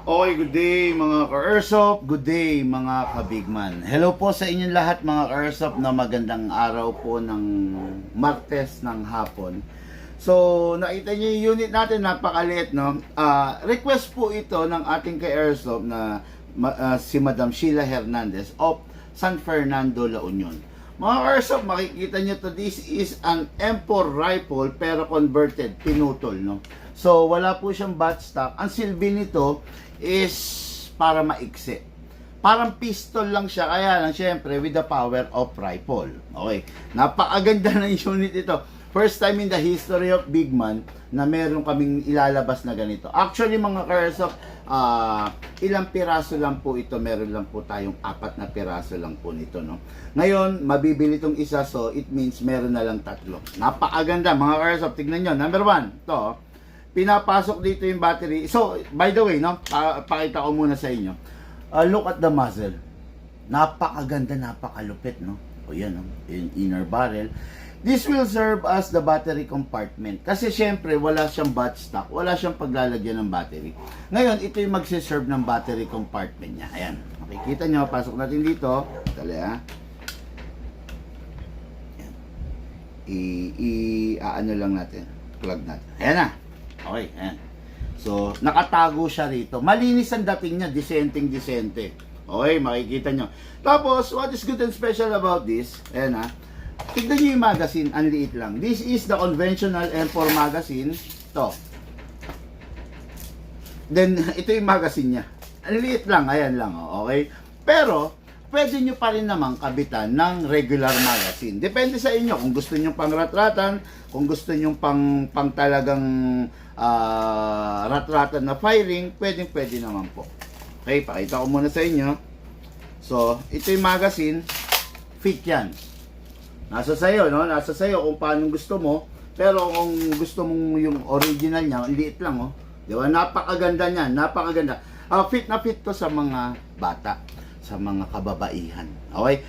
Okay, good day mga ka-Airsoft, good day mga ka-Bigman. Hello po sa inyong lahat mga ka-Airsoft na magandang araw po ng Martes ng hapon. So, nakita niyo yung unit natin, napakaliit, no? Request po ito ng ating ka-Airsoft na si Madam Sheila Hernandez of San Fernando, La Union. Mga ka-Airsoft, makikita niyo to, this is an M4 rifle pero converted, pinutol, no? So, wala po siyang buttstock. Ang silbi nito is para maiksi. Parang pistol lang siya, kaya lang syempre with the power of rifle. Okay, napakaganda ng unit ito. First time in the history of Bigman na meron kaming ilalabas na ganito. Actually mga ka-Airsoft, ilang piraso lang po ito. Meron lang po tayong 4 na piraso lang po nito, no? Ngayon, mabibili itong isa, so it means meron na lang 3. Napakaganda mga ka-Airsoft, tignan nyo. Number 1, ito, pinapasok dito yung battery. So, by the way, no, pakita ko muna sa inyo. Look at the muzzle. Napakaganda, napakalupit, no? O yan, no? Yung inner barrel. This will serve as the battery compartment. Kasi syempre, wala siyang buttstock. Wala siyang paglalagyan ng battery. Ngayon, ito yung magsiserve ng battery compartment niya. Ayan. Makikita nyo, pasok natin dito. Dali, ha? Ayan. Lang natin. Plug natin. Ayan na. Okay, ayan. So, nakatago siya rito. Malinis ang dating niya, disenteng-disente. Okay, makikita nyo. Tapos, what is good and special about this? Ayan ha. Tignan nyo yung magazine, ang liit lang. This is the conventional M4 magazine. Ito. Then, ito yung magazine niya. Ang liit lang, ayan lang. Okay? Pero, pwede nyo pa rin namang kabitan ng regular magazine. Depende sa inyo kung gusto nyo pang ratratan, kung gusto nyo pang talagang ratratan na firing, pwede naman po. Okay, pakita ko muna sa inyo. So, ito yung magazine, fit yan. Nasa sayo, no? Nasa sayo kung paano gusto mo. Pero kung gusto mong yung original niya, liit lang, oh. Di ba? Napakaganda niyan, napakaganda. Fit na fit to sa mga bata, sa mga kababaihan. Okay?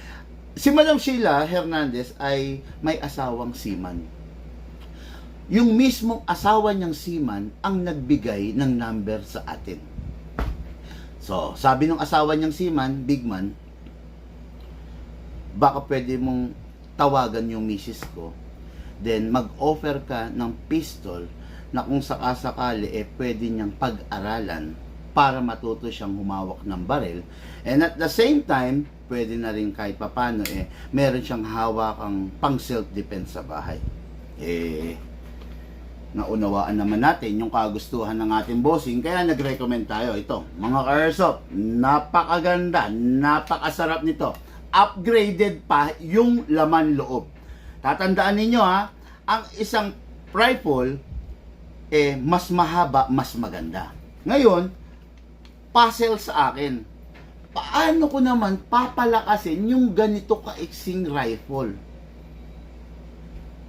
Si Madam Sheila Hernandez ay may asawang seaman. Yung mismong asawa niyang seaman ang nagbigay ng number sa atin. So, sabi ng asawa niyang seaman, Bigman, baka pwede mong tawagan yung misis ko, then mag-offer ka ng pistol na kung sakasakali pwede niyang pag-aralan para matuto siyang humawak ng baril, and at the same time pwede na rin kahit papano meron siyang hawakang pang self-defense sa bahay. Naunawaan naman natin yung kagustuhan ng ating bossing, kaya nag-recommend tayo ito. Mga ka-Airsoft, napakaganda, napakasarap nito. Upgraded pa yung laman loob. Tatandaan ninyo ha, ang isang rifle mas mahaba, mas maganda. Ngayon, puzzle sa akin, paano ko naman papalakasin yung ganito kaiksing rifle?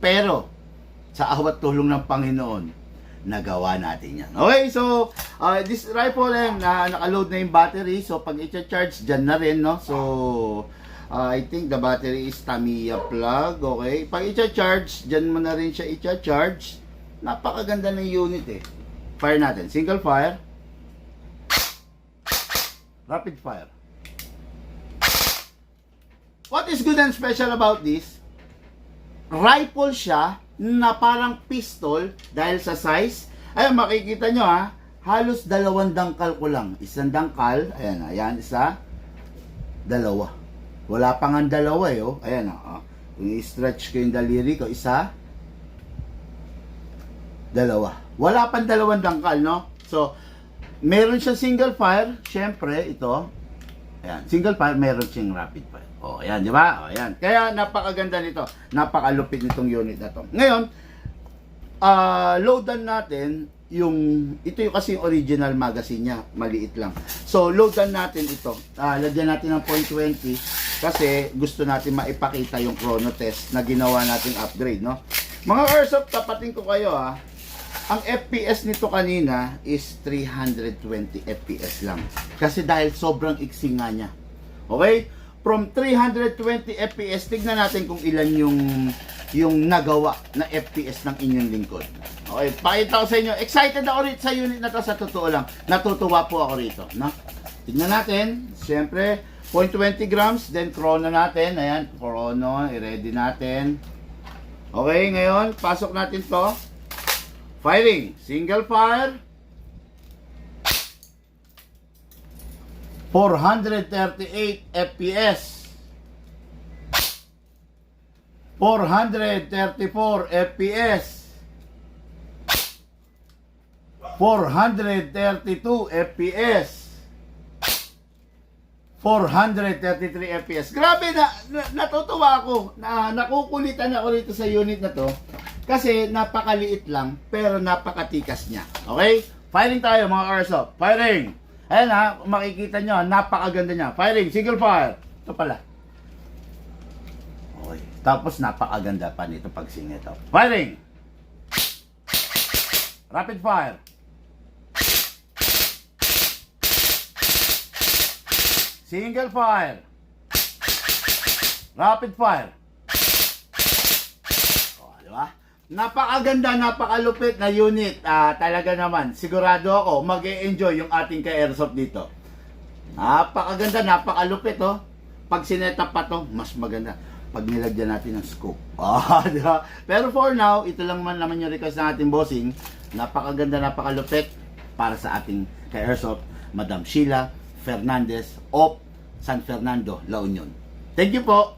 Pero sa awat tulong ng Panginoon, nagawa natin yan. Okay, so this rifle naka-load na yung battery. So pag i-charge dyan na rin, no? So I think the battery is Tamiya plug. Okay, pag i-charge dyan mo na rin siya i-charge. Napakaganda ng unit Fire natin, single fire, rapid fire. What is good and special about this? Rifle siya na parang pistol dahil sa size. Ayun, makikita nyo ha, halos 2 dangkal ko lang. Isang dangkal, ayan, isa, 2. Wala pa nga 2 oh. Ayan kung i-stretch ko yung daliri ko, isa, 2. Wala pang 2 dangkal, no? So, meron siyang single fire, syempre, ito. Ayan, single fire, meron siyang rapid fire. O, ayan, di ba? O, ayan. Kaya, napakaganda nito. Napakalupit nitong unit na to. Ngayon, loadan natin ito yung kasi yung original magazine niya. Maliit lang. So, loadan natin ito. Lagyan natin ng .20 kasi gusto natin maipakita yung chrono test na ginawa nating upgrade, no? Mga Airsoft, tapatin ko kayo, ang FPS nito kanina is 320 FPS lang. Kasi dahil sobrang iksi nga niya. Okay? from 320 FPS, tignan natin kung ilan yung nagawa na FPS ng inyong lingkod. Okay, pakita ko sa inyo. Excited ako rito sa unit na to, sa totoo lang. Natutuwa po ako rito, no? Tignan natin. Siyempre, 0.20 grams, then chrono natin. Ayan, chrono, i-ready natin. Okay, ngayon, pasok natin to. Firing, single fire. 438 FPS. 434 FPS. 432 FPS. 433 FPS. Grabe natutuwa ako. Nakukulitan ako rito sa unit na to kasi napakaliit lang pero napakatikas niya. Okay? Firing tayo mga airsoft. Firing. Ayan ha, makikita nyo, napakaganda niya. Firing, single fire. Ito pala. Okay. Tapos napakaganda pa nito pag singit. Firing. Rapid fire. Single fire. Rapid fire. Oh, di ba? Napakaganda, napakalupit na unit. Talaga naman, sigurado ako mag-e-enjoy yung ating ka-airsoft dito. Napakaganda, napakalupit oh. Pag sinetap pa to, mas maganda. Pag nilagyan natin ng scope. Di ba? Pero for now, ito lang man naman yung request ng ating bossing. Napakaganda, napakalupit para sa ating ka-airsoft, Madam Sheila Fernandez of San Fernando, La Union. Thank you po.